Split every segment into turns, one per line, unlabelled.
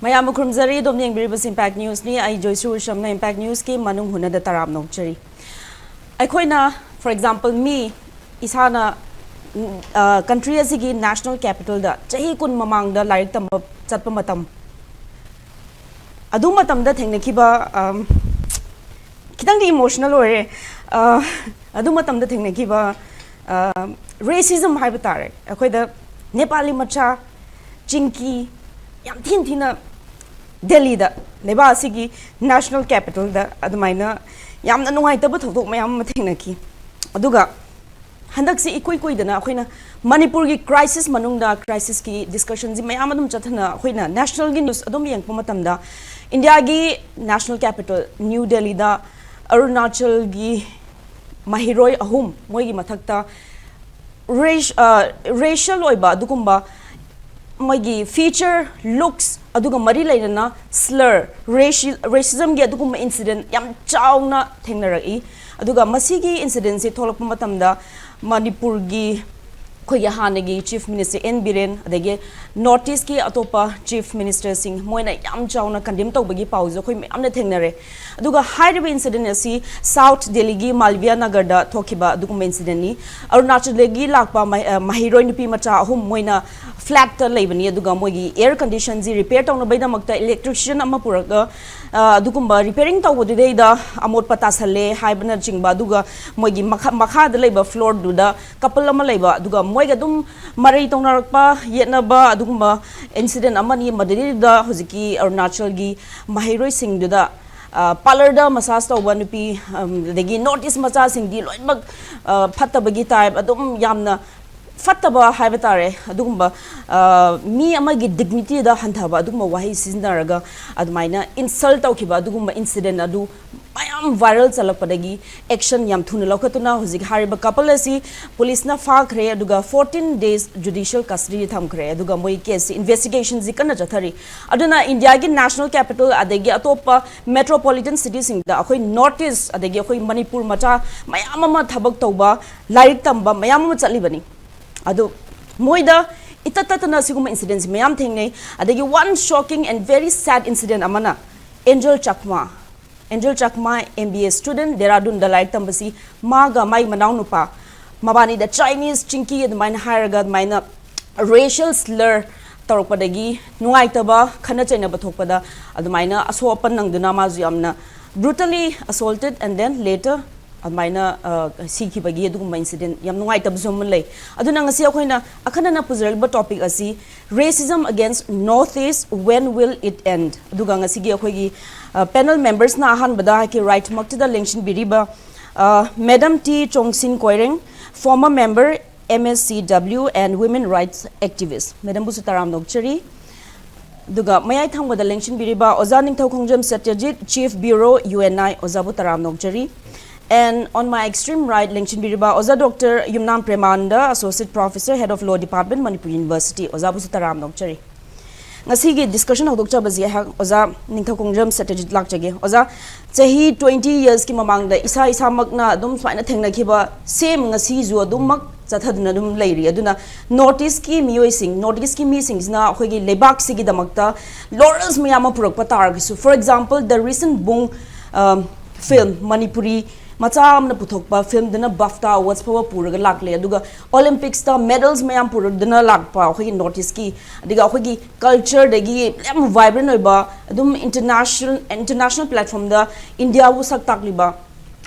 Mayam Krumzari, Dominic Biribus Impact News ni, I Joyce Shamna Impact News ki Manung Huna the Taram Nokchari. I for example, me, Ishana country as a national capital, the Chahi Kun Mamang, the Larik Tam Chatpamatam. Adumatam the thing, Nikiba Kitang emotional or Adumatam the thing, Nikiba racism hybatare. I the Nepali Macha, Chinki, Yam Tintina. Delhi da leba asigi national capital da admaina yamna nungaitaba thok mayam mathinaki aduga handak se ikoi dana khoina Manipur gi crisis manungda crisis ki discussions mayam adum chathana khoina national gi news adum yang pamatamda India gi national capital New Delhi da Arunachal gi mahiroi ahum moi gi mathakta racial oiba dukumba moigi feature looks aduga mari laina slur racism gi aduga incident yam chawna thengnaraki aduga masigi incident se tholakpa matamda Manipur gi khoya hanagi chief minister N Biren adege notice ki atopa chief minister sing moina yam chawna condemn tawbagi pauzo khoi amna thengnare aduga high incident asi South Delhi gi Malviya Nagar da thokiba aduga incident ni Arunachal gi lakpa mahiroi nupi macha ahum moina flat labani aduga moigi air conditions repair tawna baida makta electrician amma puraga adugumba repairing tawbodi deida amot pata sale haibana chingba aduga moigi makha da leba floor duda couple ama leba aduga moiga dum marai tawnarakpa yetnaba adugumba incident amani madiri da hojiki Arunachal gi mahiroi sing duda parlor da massage tawba nupi degi notice macha sing di loimak phattabagi type adum yamna Fataba Habatare, Adumba, me amagi dignity da Hantaba, Aduma Wahi Siznaraga, Admina, insult Okiba, Aduma incident, Adu, I am viral Salapadagi, action Yam Tunalokatuna, Huzik Hariba Kapalasi, Police na Fakre, Aduga 14 days judicial custody Thamkre, Aduga Moi case, investigation Zikana Jathari, Aduna Indiagi national capital, Adegi Atopa, metropolitan cities in the Akoi Northeast, Adegi Manipur Mata, Mayama Tabak Toba, Larik Tamba, Mayama Salibani. Ado moida itatatana siguma incidents mayam thingnei adagi one shocking and very sad incident amana Angel Chakma MBA student Deradun dalai tambasi maga mai manau nupa mabani the Chinese chinky and mine hiraga mina racial slur torokpadagi nuaitaba khana chaina bathokpada admaina asopan nangduna mazu amna brutally assaulted and then later Admaina Siki Bagi Duma incident, Yamnoita Bzumlay. Aduna Siakoina, Akanana Puzerba topic asi racism against Northeast, when will it end? Duganga Sigiakogi panel members Nahan Badaki right Maktida Lengshin Biriba, Madam T. Chongsin Koireng, former member MSCW and women rights activist. Madam Busutaram Nokchari. Duga Mayai Thang with the Lengshin Biriba, Ozaning Tokongjam Satyajit, Chief Bureau UNI Ozabutaram Nokchari. And on my extreme right, Lengshin Biriba, Oza Dr. Yumnam Premanda, Associate Professor, Head of Law Department, Manipur University, Oza Busutaram Nokchari. Ngasigi discussion of Dr. Bazia, Oza Ninkakongjam Satyajit Lakjagi, Oza Chahi 20 years ki mamang da isa magna dum swaina thengna kiba same ngasi zu dum mak chathadna dum leiri aduna notice ki miyoi sing notice ki mi sing na khogi lebak sigi damakta laurels miyama purak patar su. For example, the recent Bung film Manipuri Macham na puthokpa film dana BAFTA awards pawa puraga lakle aduga Olympics ta medals mayam purag dana lakpa khogi notice ki adiga khogi culture degi lem vibrant oiba adum international platform da India bu sak takliba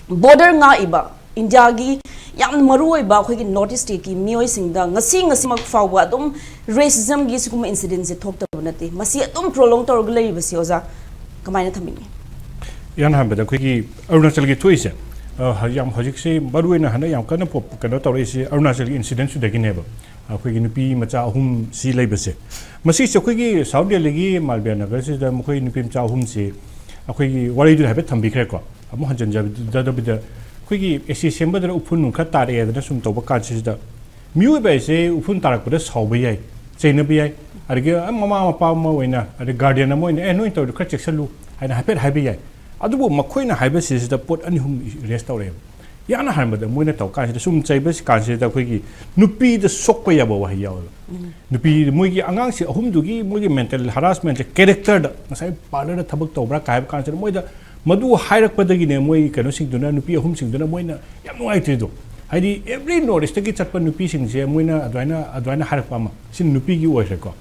border nga iba India gi yam maru oiba khogi notice te ki mioi singda ngasi mak fawa adum racism gi sikuma incident se thokta banate masi adum prolong torg lei basi oza kamaina thamini
yan hamba da khogi Arunachal gi thoise yam hojik se baruina hana yam kana pop kana tawresi Arunachal incident su degineba akhoi nupi macha ahum si leibase masi se khoi South Delhi gi Malviya Nagar se da khoi nupi macha ahum se akhoi wari du habe thambi khre ko amu hanjan ja da bida khoi esi semba da upun nu kha tare da sum toba ka se da miu ba se upun tarak da sauba yai cheina bi yai arge mama pa ma oina ar guardian mo ina no into kha cheksalu aina habe habe yai adubu makoina haiba sisida pot anihum restaurant Yana हानबदा Moina तौ कांसिदा सुम चैबस कांसिदा अखोगी नुपी the सोक्प याबो वहि याव नुपी मोइगी अंगांगसि अहुमदुगी मोइगी mental harassment character द नसाई पार्लर द थबक तौब्रा कायब कांसिदा मोइदा मधु हाइरकपदगिने मोइ कनो सिंगदुना नुपी अहुम सिंगदुना मोइना याम नुआइत्रिदो हाइदी एवरी नॉर्थ ईस्ट की चटप नुपी सिंगसे मोइना अदवाइना हाइरकपामा सिन नुपीगी ओइरेको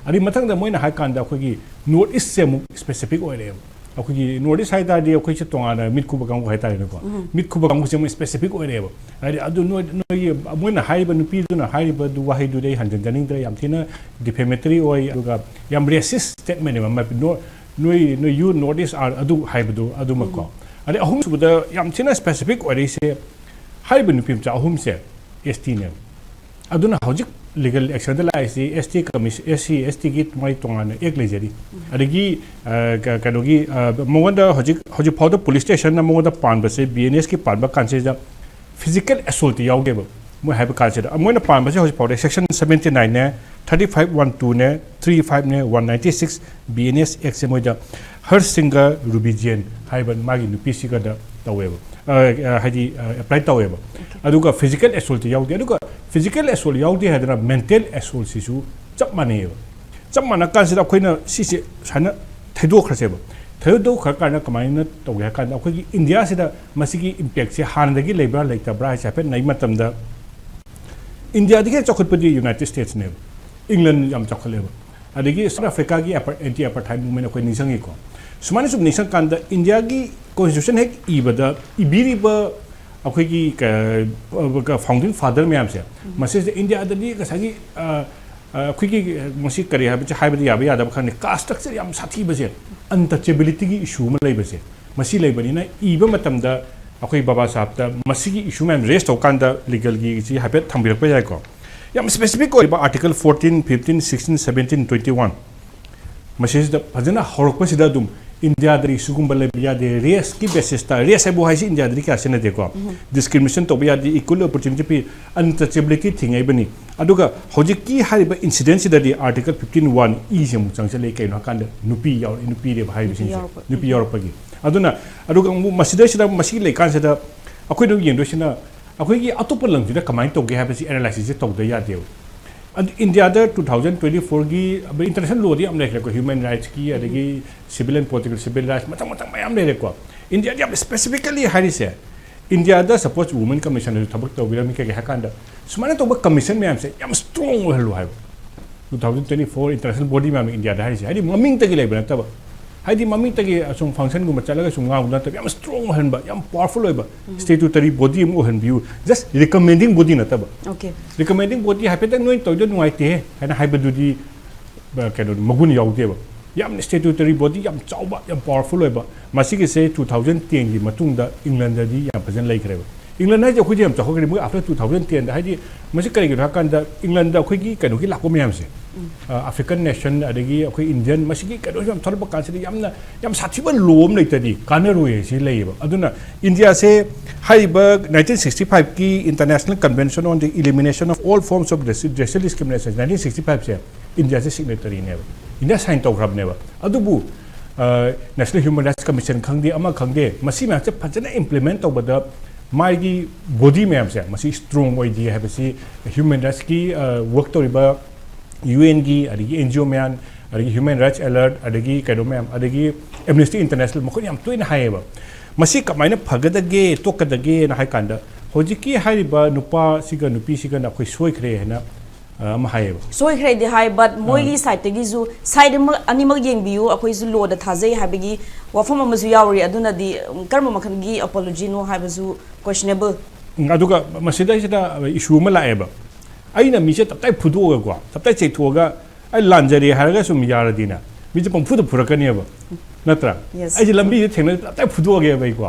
अदि मथंगदा मोइना हाइकांदा अखोगी नॉर्थ ईस्ट से मु स्पेसिफिक ओइरे अखोगी नॉर्थ ईस्ट हाइतादि अखोइसे तोंगाना मिटखुब गांगु हाइतारेको मिटखुब गांगु से मु स्पेसिफिक ओइरेबो हाइदी अदु नोइ मोइना हाइबा नुपीदुना हाइबा दु वाहिदु दे हंजन जनिंद्र याम थिना डिफेमेटरी ओइ अदुगा याम रेसिस्ट स्टेटमेंट एमा नोइ यू नॉर्थ ईस्ट आर अदु हाइबदु अदु मको अदि अहुम सुबदा याम थिना स्पेसिफिक ओइरेसे हाइब नुपीम चा अहुम से एसटी ने अदुना हौजिक लीगल एक्शन द लाइसी एसटी कमिस एसटी की माइ तोंगान एक लेजरी अदगी कनोगी मोगंदा हौजिक फाउद पुलिस स्टेशन न मोगंदा पानबसे बीएनएस की पानबा कांसे फिजिकल असोल्ट यावगेब मो हाइब कांसे मोइना पानबसे हौजिक फाउद सेक्शन 79 ने 3512 ने 35 ने 196 बीएनएस एक्ट से मोइदा हर सिंगर रूबीजेन हाइब मागी नुपी सिगदा तवेब हाइदी अप्लाई तवेब अदुगा फिजिकल असोल्ट यावदे अदुगा फिजिकल असोल्ट यावदे हादना मेंटल असोल्ट सिसु चप माना कांसिदा अखोइना सिसे साना थैदोखरसेब थैदोखर काना कमाइना तौगे काना अखोइगी इंडिया सिदा मसिगी इंपैक्ट से हानदगी लेब्रा लेक्तब्रा हाइसाफे नाइ मतमदा इंडिया दिगे चखुतपदि यूनाइटेड स्टेट्स ने इंग्लैंड याम चखलेब अदगी साउथ अफ्रीका की एंटी अपार्थाइड मूवमेंट अखोइ निसंगिको सुमाने सुम निसंग कांदा इंडिया की कॉन्स्टिट्यूशन हेक इबदा इबीरिबा अखोइगी फाउंडिंग फादर मैम से मसेज इंडिया दली गसागी अखोइगी मसी करी हाइबदि याबा यादब खाने कास्ट स्ट्रक्चर याम साथीबसे अनटचेबिलिटी की इशू म लेबसे मसी लेबनिना इबा मतमदा अखोइ बाबा साहब ता मसीगी इशू मैम रेस्ट होकांदा लीगल की जी हाइबे थंबिरकपा याइको याम स्पेसिफिक ओइबा आर्टिकल 14 15 16 17 21 मसेज द फजना हरकपसिदा दुम इंडिया दरी सुगुम्बा लेबिया दे रेस की बेसिस ता रेस है बुहाइसी इंडिया दरी क्या सेना देखो डिस्क्रिमिनेशन तो बिया दी इक्वल अपॉर्चुनिटी पे अनटचेबिलिटी थिंग बनी अदुगा हौजिक की हारिबा इंसिडेंट सिदादी आर्टिकल 15(1) ई से मु चंगचले कैनो कांद नुपी याव नुपी रे भाई बिसिन नुपी यावपगी अदुना अदुगा मसिदा सिदा मसी लेकान सिदा अखोइ दु येंदोसिना अखोइ की अतोप लंगजिदा कमाइन तोगे हाबसी एनालिसिस तोगदा यादेव इंडिया 2024 की इंटरनेशनल लॉ दी लेको ह्यूमन राइट्स की अदगी civil and political civil rights मतंग मैम लेको इंडिया स्पेसिफिकली हारिसे इंडिया सपोज वुमेन कमीशन थबक तौबिरमी के हाकांदा सुमाने तौब कमीशन मैम से याम स्ट्रांग ओहलो हाइब 2024 इंटरनेशनल बॉडी मैम इंडिया हारिसे हाइदी ममिंग तगी लेबना तब हाइदी ममिंग तगी असुम फंक्शन गुम चलगा सुम गाउ नत याम स्ट्रांग हनबा याम पावरफुल होइबा स्टैट्यूटरी बॉडी मु हन व्यू जस्ट रिकमेंडिंग बॉडी नतब
ओके
रिकमेंडिंग बॉडी हाइपेट नोइ तौदो नुआइते हैना हाइबदुदी केनो मगुन यावदेबा याम स्टैट्यूटरी बॉडी याम चाउबा याम पावरफुल होइबा मसिगे से 2010 की मतुंगदा इंग्लैंड दी याम फजन लेखरेबा इंग्लैंड हाइजे अखोइ याम चाखगरि मु आफ्टर 2010 दा हाइदी मसि करिगि हाकांदा इंग्लैंड दा अखोइ की केनो की लाको मैम से अफ्रीकन नेशन अदगी अखोइ इंडियन मसिगी केनो याम थरब कांसिदि याम साथिबा लोम लेतदी कानरोय से लेबा अदुना इंडिया से हाइबा 1965 की international convention on the elimination of all forms of racial discrimination 1965 से इंडिया से सिग्नेटरी ने इंडिया साइन तौखरबनेबा अदुबु नेशनल ह्यूमन राइट्स कमीशन खंगदे अमा खंगदे मसी मैम से फजना इंप्लीमेंट तौबदा माइगी बॉडी मैम से मसी स्ट्रांग ओइदी हैबसी ह्यूमन राइट्स की वर्क तौरिबा यूएन की अदगी एनजीओ मैन अदगी ह्यूमन राइट्स अलर्ट अदगी कैनो मैम अदगी एमनेस्टी इंटरनेशनल मखोन याम तोइन हायबा मसी कमाइना फगदगे तोकदगे ना हाय कांदा होजिकी हारिबा नुपा सिगा नुपी सिगा ना कोइ सोइखरे हैना अम हायबा
सोइखरे दे हाय बट मोइगी साइड तगी जु साइड अनिमक येंबियु अखोइ जु लो दा थाजै हाबगी वफम अमजु यावरी अदुना दी कर्म मखनगी अपोलॉजी नो हाबजु क्वेश्चनेबल
अदुगा मसिदा सिदा इशू म लाएबा अइना मिसे तपताइ फुदोगा को तपताइ चेथोगा अइ लांजरे हारगा सुम यारदिना मिजे पंफुद फुरकनियबा नत्रा अइ लंबी थेंना तपताइ फुदोगे बाइ को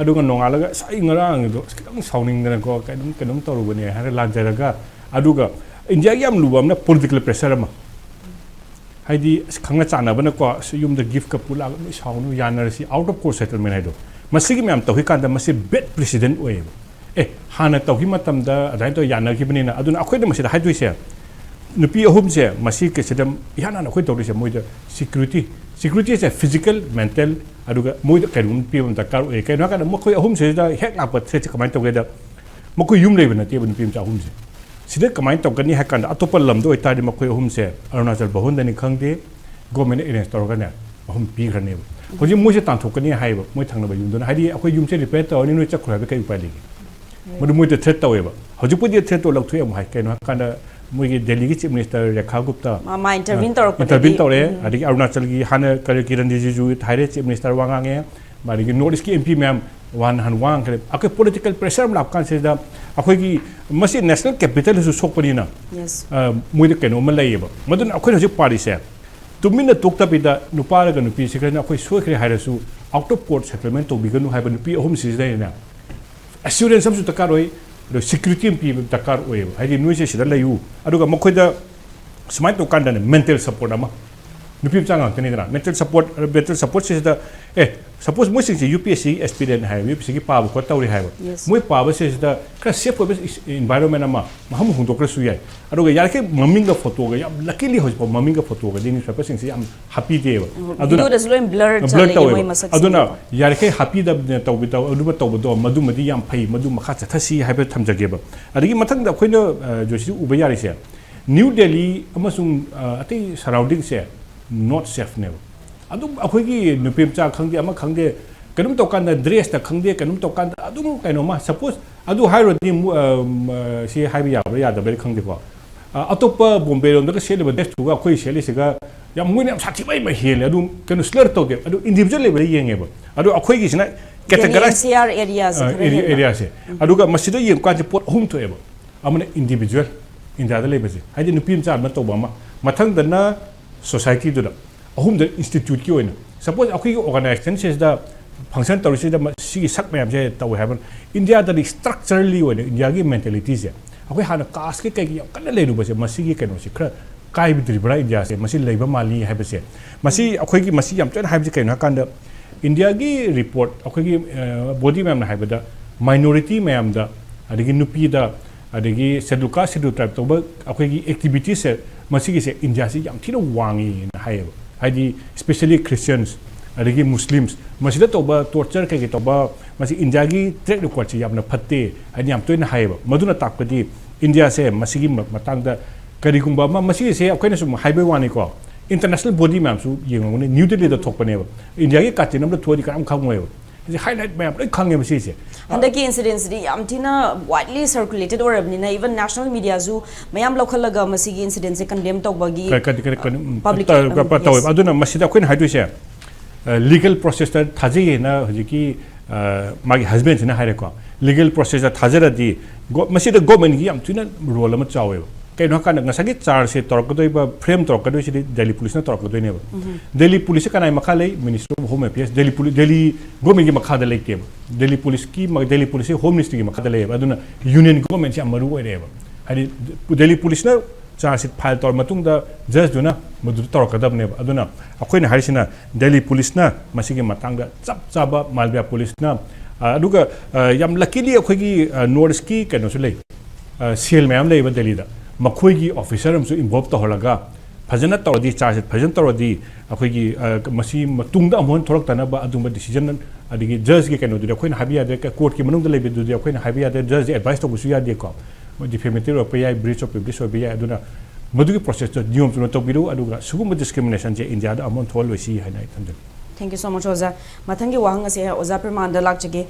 अदुगा नोंगालगा साइ ngaraang दो खितंग साउनिंगना को कदम तौरुबने हार लांजरगा अदुगा इंडिया की याम लुबा पॉलिटिकल प्रेशर अमा हाइदी खंगा चानबना को युम द गिफ्ट का पुला साउनु यानरसी आउट ऑफ कोर्ट सेटलमेंट हाइदो मसिगी मैम तौहि कांदा मसि बेड प्रेसिडेंट ओएबा हाना तौहि मतमदा अदाइन तो यानगिबनिना अदुना अखोइदा मसिदा हाइदुइसे नुपी अहुम से मसि केसिदम याना अखोइ तौरिसे मोइदा सिक्योरिटी से physical mental aduga moida kaidum pim dakar e kaina kana mokoi ahum se da hek na pat se kamai to geda mokoi yum leba na te bun pim cha ahum se sida kamai to gani hakan atopa lam do ita di mokoi ahum se arunachal bahun dani khangde government arrange tor gana ahum pi grane hoji moi se tan thokani haiba moi thangna ba yum do haidi akoi yum se repair to ni no chakhra be kai upai legi modu moi de threat to eba hoji pudi threat to lak thu am hai kaina kana moi ge delhi ki chief minister rekha gupta
ma intervene tor ko
intervene tore adi arunachal gi hana kare kiran rijiju thaire chief minister wangange mari gi north ki mp ma'am wan han wang kare akoi political pressure lap kan se da akoi gi masi national capital su sokpani na
yes
moi de keno ma laiba madun akoi hoji party se tumina tokta pida nupara ga nupi se kana akoi so kre haira su out of court settlement to biganu haiba nupi home se da na assurance sam su takaroi the security mp dakar oe haidi nuise sida layu aduga mokhoida smai to kanda mental support ama nupi changa tani dana mental support se da suppose moi sing UPSC aspirant hai UPSC ki pa ko tawri hai moi pa ba se da ka safe environment ama maham hung dokra su yai aduga yar ke mamming ga photo ga yam luckily ho mamming ga photo ga ding suppose sing am happy de
aduna do slow blur chale moi masak
aduna yar ke happy da taw bi taw aduba taw do madu madi yam phai madu makha chathasi hai ba thamjage ba adigi mathang da khoina joshi uba yari se New Delhi amasung ati surrounding se not safe never adum akhoi gi nupim cha khangde ama khangde kanum to kan dress ta khangde kanum to kan adum kaino ma suppose adu hairo di si haibi ya ba ya da bel khangde ko atopa Bombay ron da se le ba dress tu ga khoi se le se ga ya muine am sathi bai ma hele adum kanu slur to ge adu individual level yenge ba adu akhoi gi sina categorize
NCR areas
area se adu ga masida yeng kwa pot hum to eba amane individual india da lebe se haidi nupim cha ma to ba ma mathang da na society do da ahum da institute ki oina suppose akhi organization says da function tawsi da si sak mayam je taw haban india da structurally oina india gi mentality je akhi hana caste ke kai kan le ru ba se masi gi kano si khra kai bi tri bra india se masi leiba mali ha ba se masi akhi gi masi yam chen ha bi kai na kan da india gi report akhi gi body ma'am na ha ba da minority mayam da adigi nupi da adigi schedule caste schedule tribe to ba akhi gi activities se masi gi se india si yam thina wangi na ha ba haidi especially Christians adigi Muslims masida toba torture kai toba masi India gi track record chi yamna phatte ani yam toina haiba maduna takpadi India se masigi matang da kari gumba ma masi se akoina sum haiba wani ko international body ma'am su yengone New Delhi da thokpane ba India gi katinam da thodi kam khangoi ba ji highlight ma'am loi khange masi se
handaki incidents di yam tina widely circulated or abnina even national media zu mayam lokhalaga masigi incidents se condemn tawbagi public
aduna masida koin haidu se legal process ta thaje na hojiki magi husband na haire ko legal process ta thajara di masida government gi yam tina role ama chawe kai no kan ngasagi charge se torkodoi ba frame torkodoi si Delhi police na torkodoi ne ba Delhi police kanai makhalei minister of home affairs Delhi government gi makha da leike Delhi police ki Delhi police home ministry gi makha da leike aduna union government si amaru oi ne ba hari Delhi police na charge sheet file tor matung da judge duna madu torkodab ne ba aduna akoi na harisina Delhi police na masigi matang da chap chaba Malbia police na aduga yam luckily akoi gi north ki kano su lei sel mayam lei ba Delhi da makhoi gi officer am su involve to holaga phajana tawdi charge phajana tawdi akhoi gi masi matung da amon thorak tana ba aduma decision adigi judge gi kanu du akhoi na habiya de court ki manung da lebe du akhoi na habiya de judge advice to gusu ya de ko defamatory of pay breach of public so biya aduna madugi process to nium tu to biru aduga sugum discrimination je india da amon thol wesi hana ithamde
thank you so much oza mathangi wahang ase oza permanda lakchege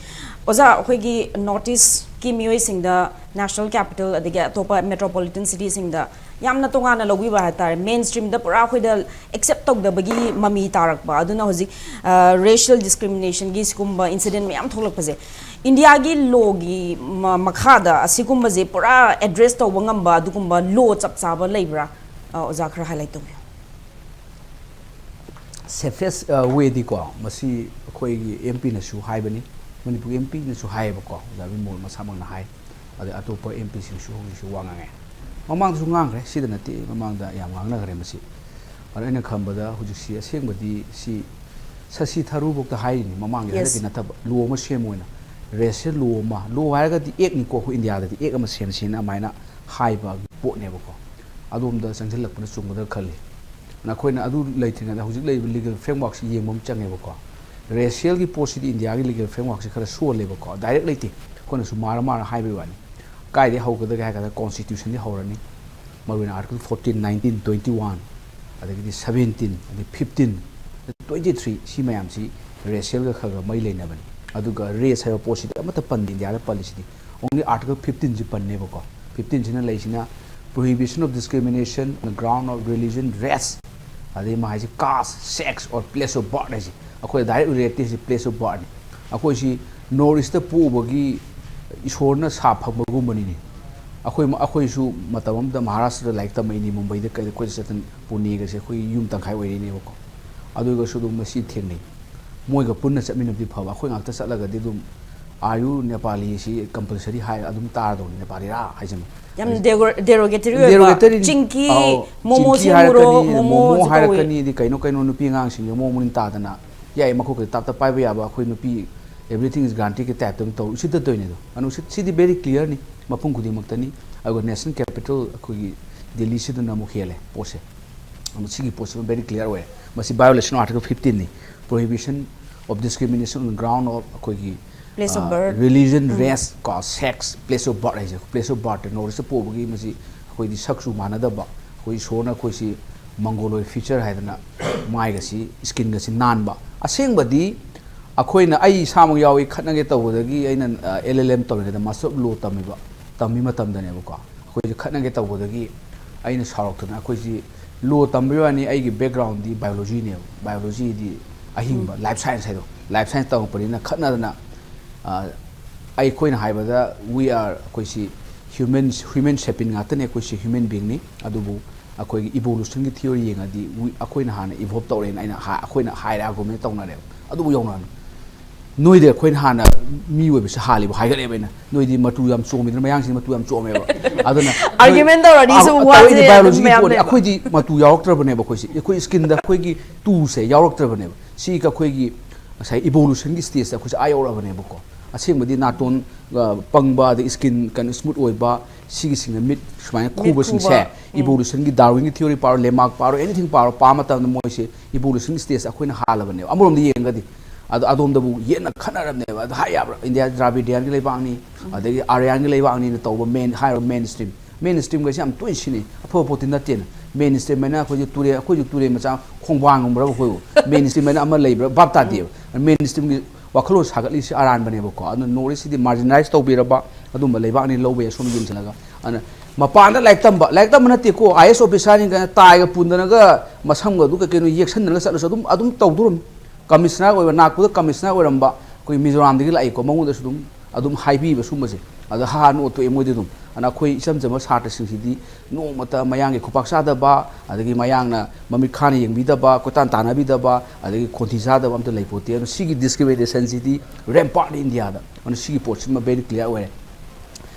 oza akhoi notice ki mioi singda national capital adege topa metropolitan city singda yamna tongana logi ba hatar mainstream da pura khoi da accept tok da bagi mami tarak ba aduna hoji racial discrimination gi skumba incident me am tholak pase india gi law gi makha da asikumba je pura address to wangam ba dukumba law chap chaba leibra oza khara highlight to
safest way di ko masi khoi gi mp na su hai bani Manipur mp na su hai ba ko da bi mol masamang na hai ade atopa mp su wangange mamang su ngang re sida na ti mamang da yam ngang na gare masi ara ina khamba da huju si aseng badi si sasi tharu bok ta hai ni mamang ya ki na ta lo ma sem moina rese lo hai ga di ek ni ko India da di ek ama sem sin amaina hai ba po ne ba ko adum da sangthil lak na chung da khali na khoi na adu leitinga da hujik lei legal framework si yengmom change ba ko racial की post India की legal framework से खरा सो लेबको direct लेते कोन सु मार highway वानी कायदे हौगद गाय का कॉन्स्टिट्यूशन दि हौरनी मरुना आर्टिकल 14 19 21 अदगी 17 अदि 15 23 सी मयाम सी racial का खगा मई लेनबन अदुगा रेस है पोस्ट अमत पन इंडिया दा policy only article 15 ji panne bako 15 jina leisina prohibition of discrimination on the ground of religion race ade ma haji caste sex or place of birth haji akoi direct related ji place of birth akoi si north ta pu bagi isorna sa phagmagu mani ni akoi su matamam da maharashtra like ta mai ni mumbai da kai koi satan pune ga se khoi yum tang khai oi ni bako adu ga su dum masi thengni moi ga punna chamin bi phawa khoi ngak ta satlaga di dum आयु नेपाली सी compulsory हाय अदुम तार दो नेपाली रा high jump
यम derogatory Chinki momo से मोमो
हायरकनी दि कइनो कइनो नुपी ngang सिंग मोमो मुनिन तादना याय मखो के ताप ता पाइबे याबा खoi नुपी एवरीथिंग इज ग्रांटेड के टाइप तम तो सिद तोइने दो अनु सिदी वेरी क्लियर नि मपुंग खुदि मक्तनी अगो नेशनल कैपिटल खoi दिल्ली से न मुखेले पोसे अनु सिगी पोसे वेरी क्लियर वे मसी वायोलेशन आर्टिकल 15 नि prohibition of discrimination on ground of खoi
place of birth
religion race cause sex place of birth is place of birth no is po gi masi khoi di saksu manada ba khoi sona khoi si mongoloid feature haidana mai ga si skin ga si nan ba aseng badi akhoi na ai samang yawi khatna ge taw dagi aina llm taw ne da master law tami ba tami matam da ne ba ko khoi khatna ge taw dagi aina sarok tuna khoi si law tambi wa ni ai gi background di biology ne biology di ahing ba life science haido life science taw pari na khatna da na ai koi na haibada we are koi si human shaping ngata ne koi si human being ni adubu akoi evolution ki theory yenga di we akoi na hana evolve tawre na ina akoi na haira go me tawna re adubu yongna noi de koi na hana mi we bi sa hali ba haigale be na noi di matu yam chomi na mayang sin matu yam chome ba aduna
argument da ri so wa
je biology ko akoi di matu yawak tra bane ba koi si koi skin da koi gi tu se yawak tra bane si ka koi gi sai evolution ki stage da koi sa ayora bane ba ko asingmadi naton pangba the skin kan smooth oiba sigi singa mit smai khuba sing se evolution gi darwin gi theory power lemak power anything power pama ta mo se evolution stage akoina halabane amurom di yenga di adom da bu yena khanaram ne ba ha ya india dravidian gi leibang ni adagi aryan gi leibang ni to ba main higher mainstream ga sam twin sini apho potin na ten mainstream mena ko ju ture macha khongwang ngum ra ko mainstream mena ama leibra bap ta di mainstream gi wakalo sagatli si aran bane ba ko anu nori si di marginalized to biraba adu ma leiba ni lobe som gim chalaga ana mapanda like tam na te ko is officer ni ga tai ga pundana ga masam ga du ka kenu election na sa adum tawdurum commissioner oi na ku commissioner oi ramba koi mizoram digi lai ko mangu da sudum adum haibi ba sum se ada ha no to emoi dum ana khoi isam jama sata sing si di no mata mayang ge khupak sa da ba adagi mayang na mami khani yeng bi da ba ko tan tana bi da ba adagi khonthi sa da ba am to lai pote ano sigi discrimination si di rampart india da ano sigi portion ma very clear way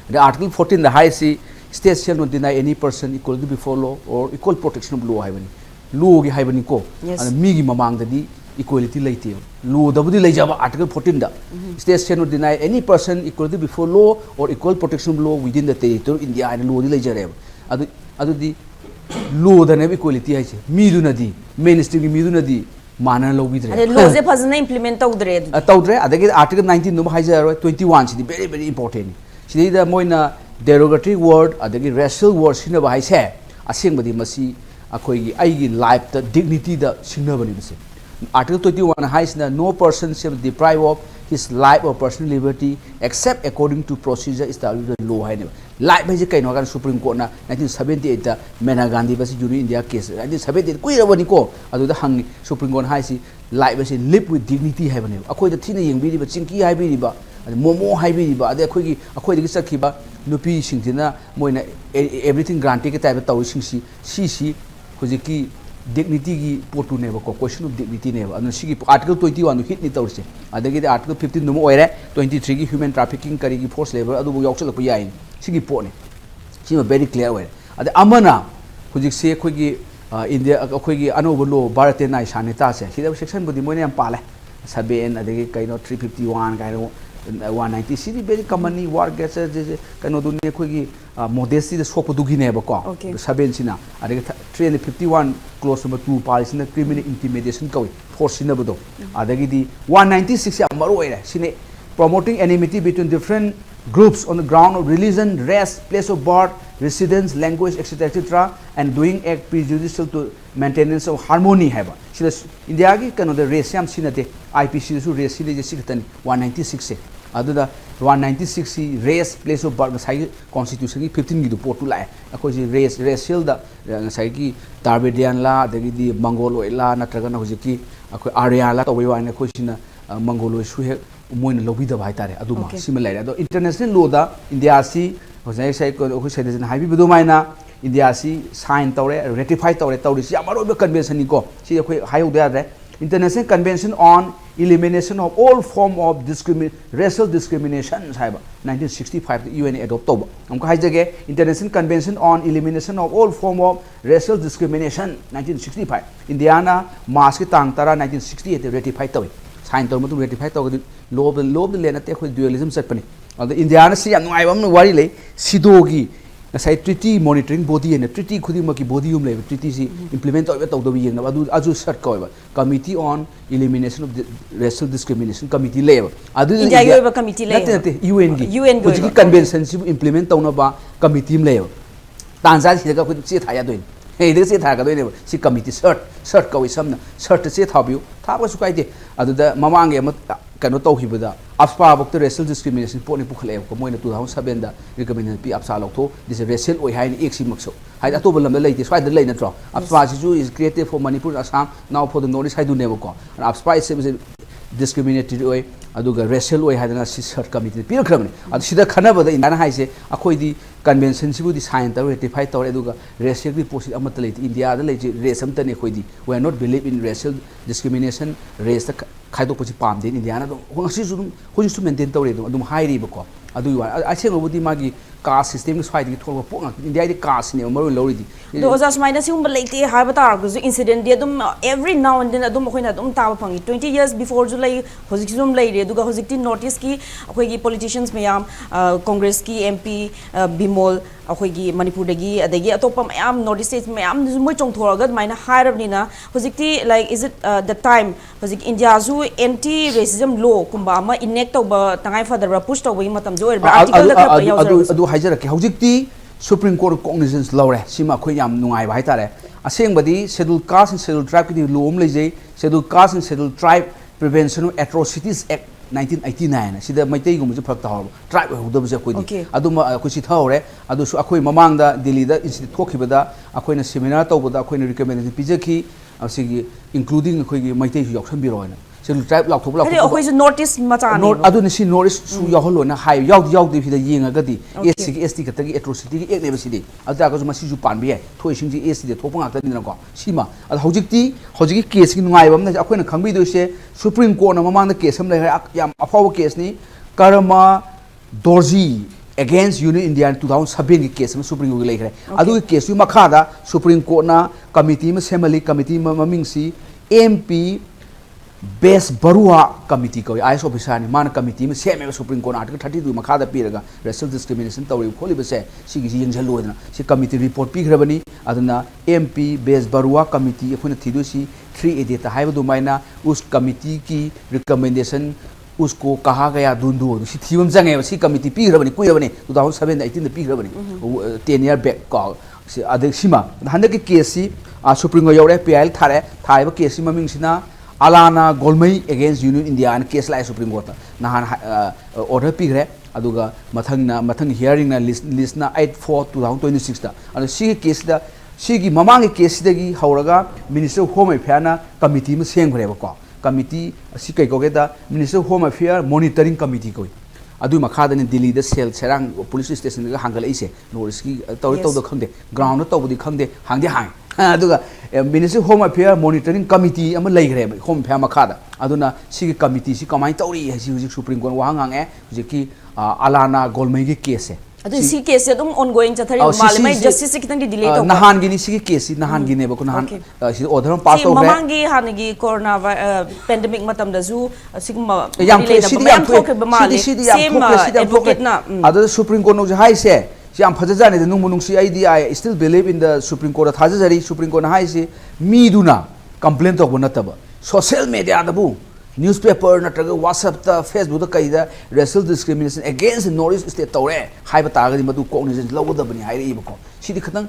the article 14 the high see state shall not deny any person equality before law or equal protection of law haibani law gi haibani ko ano mi gi mamang da di equality laite law da budi lai jaba article 14 da state shall not deny any person equality before law or equal protection of law within the territory of india and law di lai jare adu di law da ne equality hai che mi du na di mainstream gi mi du na di mana lo bidre
ade law je phazna implement
tawdre adagi article 19 no hai jaro 21 si very very important si da moina derogatory word adagi racial word sina ba hai se aseng badi masi akoi gi ai gi life da dignity da singna bani bise article 21 has no person shall be deprived of his life or personal liberty except according to procedure established in law haine life is kaino kan supreme court na 1978 da mena gandhi basi juni india case 1978 kuira bani ko adu da hang supreme court haisi life is live with dignity haibane akoi da thina yengbi ri ba chingki haibi ri ba momo haibi ri ba ade akoi gi sakhi ba nupi singthina moina everything granted ke type taw singsi si hojiki dignity gi potu ne ba question of dignity ne ba anu sigi article 21 hit ni tawse adagi article 15 no oire 23 gi human trafficking kari gi force labor adu bu yaukchal ko yain sigi po ne sima very clear way ade amana hujik se khoi gi india khoi gi anobo law bharat nai sanita se sida section budi moine am pale 7 adagi kaino 351 kaino 190 ꯁꯤꯗꯤ very common war gets ꯀꯩꯅꯣ ꯗꯨꯅꯤ ꯑꯩꯈꯣꯏꯒꯤ modesty ꯗ ꯁꯣꯛꯄꯗꯨꯒꯤꯅꯦꯕ ꯀꯣ 7 ꯁꯤꯅ ꯑꯗꯒꯤ 351 clause number 2 ꯄꯥꯜꯁꯤꯅ criminal intimidation ꯀꯧꯏ force ꯁꯤꯅꯕꯗꯣ ꯑꯗꯒꯤꯗꯤ 196 ꯌꯥꯝ ꯃꯔꯨ ꯑꯣꯏꯔꯦ ꯁꯤꯅꯦ promoting enmity between different groups on the ground of religion, race, place of birth, residence, language, etc., etc., and doing act prejudicial to maintenance of harmony. Have India ki kano the race yam sinate IPC su race sile jesi katan 196 se adu da 196 race place of birth sai constitution ki 15 gi du port tu lai akoi ji race racial da sai ki Tarbedian la adagi di Mongoloid la natraga na hojiki akoi Arya la to wa na khoi sina Mongoloid su he Moin लोबीद भाई तारे अदुमा SIM लाइरे अदो international लो दा India सी होजाय साइ को खु citizen हाइबी बदो माइना India सी साइन तौरे रेटिफाई तौरे तौरि सी अमरो बे कन्वेंशन नि को सी खु हाइउ दे रे international convention on elimination of all form of racial discrimination साइबा 1965 UN adopt तौबा हमको हाइजगे international convention on elimination of all form of racial discrimination 1965 India ना मार्च की तांग तारा 1968 रेटिफाई तौई साइन तौर मतु रेटिफाई तौगदि लोब लेना ते खो ड्युअलिज्म चटपनी अद इंडिया ना सी याम नुआइबम वारी ले सिदोगी ngasai treaty monitoring body and treaty khudi ma ki body um le treaty si implement to to do yeng na adu sat ko ba committee on elimination of racial discrimination committee le adu
india yo ba committee le
nate UN gi convention si implement to na ba committee le tanza si ga khudi che thaya doin hey de se tha ga doin si committee cert ko isam na cert se thabiu tha ba su kai de adu da mamang ye kano to hibada apsa bok racial discrimination poni pukhale ko moina 2007 da recommendation pi apsa lokto this racial oi hain eksi makso hai ato bolam da leite swai da lei natro apsa ji is created for Manipur Assam now for the north side do never ko apsa is discriminatory oi aduga racial oi haidana si cert committee pi rakramni adu sida khana bada indana haise akoi di convention sibu di sign ta ratify ta aduga racial di posit amat leite India da leite race am tane khoi di we are not believe in racial discrimination race ta खाइदो पछि palm दे India ना दो होंगसी सु होजि सु maintain तौरे दो अदुम हाइरि बको अदु वा असेंगबुदि मागी caste system नि स्वाइदि थोरबो पोंग इंडिया दि कास्ट ने मरो लौरिदि
दो ओजास माइना सिगुम लेते हाइबा तार गु इंसिडेंट दि अदुम एवरी नाउ एंड देन अदुम खोइना अदुम ताबा फंगी 20 इयर्स बिफोर जु लै होजि सुम लैरे दुगा होजि नोटिस की अखोइगी पॉलिटिशियंस मयाम कांग्रेस की एमपी बिमोल अखोइगी मणिपुर दगी अदगी अतोपा मयाम नॉर्थ ईस्ट मयाम मोय चोंथोरगा माइना हाइरबनिना होजिकति like is it the time होजिक इंडिया जु एंटी रेसिज्म लॉ कुंबा अमा इनेक्ट तौबा तंगाई फदरबा पुश तौबई मतम जो एरबा आर्टिकल दा खप यावजर
अदु हाइजरके होजिकति सुप्रीम कोर्ट कॉग्निजेंस लौरे सिमा खो याम नुंगाई भाई तारे असेंबदी schedule caste and schedule tribe की लॉ हम लेजै schedule caste and schedule tribe prevention of atrocities act 1989 सिदा मैतै गुम जे फक ताव ट्राइब होदब जे कोइ अदुम कोइ थावरे अदुसु अखोइ ममांग दा दिल्ली दा institute थोखिबदा अखोइना seminar तौबदा अखोइना recommendation पिजखि असिगी including अखोइगी Meitei सु यावसन बिरोइना शेड्यूल ट्राइब लाथोब लाथोब
अखोइ सु नोटिस मचा ने
अदुनि सि नोटिस सु याहलोना हाइ याउदि फिदा येंगागदि एससी की एसटी खतगी एट्रोसिटी की एक नेबसिदि अदा गजु मसि जु पानबि है थोइसिंग जी एसटी दे थोप ngakta ni ko sima ad hojiki case ki nungai bam na akoina khangbi do se supreme court na mamang da case am lai yam afaw case ni karma dorji against union india 2007 ki case ma supreme court lai khare adu ki case yu makha da supreme court na committee ma semali committee ma maming si mp best barua committee ko IS officer ni man committee ma seme supreme court article 32 makha da piraga racial discrimination tawri kholi ba se sigi yengjal loidna si committee report pi grabani aduna mp best barua committee ekhuna thidu si 3A ta haiba du maina us committee ki recommendation उसको कहा गया दुंदू सी थीम जंगे सी committee पी रबनी कुय बनी 2007 18 द पी रबनी 10 ईयर बैक कॉल से अदे सीमा हंद के केस सी सुप्रीम को यौरे पीएल थारे थाइब केस सी ममिंग सिना Alana Golmei against union India and case लाई सुप्रीम कोर्ट नहान ऑर्डर पीग्रे अदुगा मथंग हियरिंग ना लिस्ट ना 8/4 2026 दा अदु सी केस दा सी की ममांग केस दगी हौरगा मिनिस्टर ऑफ होम अफेयर ना कमिटी में सेंगरे बको कमिटी असी कई कोगे दा minister of home affair monitoring committee कोई अदु मखादने दिल्ली दा सेल सेरांग पुलिस स्टेशन दा हांगल इसे नोरिस की तौ खंदे ग्राउंड तौबदी खंदे हांगदे हांग अदुगा minister home affair monitoring committee अमा लैग्रे होम अफेयर मखादा अदुना सिगी कमिटी सि कमाई तौरी हसी हुजिक सुप्रीम कोर्ट वाहंग हांगे हुजिकी अलाना गोलमई की केस है
adu si case se dum ongoing chathari mal mai justice se kitang delay to
nahan gi ni si case nahan gi ne ba ko nahan si order pass to
mamangi hanagi corona pandemic matam da zu sigma
yam advocate na adu supreme court no hai se si am phaja ne nung munung si I still believe in the supreme court thaja jari supreme court na hai se mi duna complaint to na taba social media da bu newspaper natraga WhatsApp ta Facebook ta kaida racial discrimination against the North state tawre haiba taga madu cognizance lawdabani hairi ba ko sidi khatang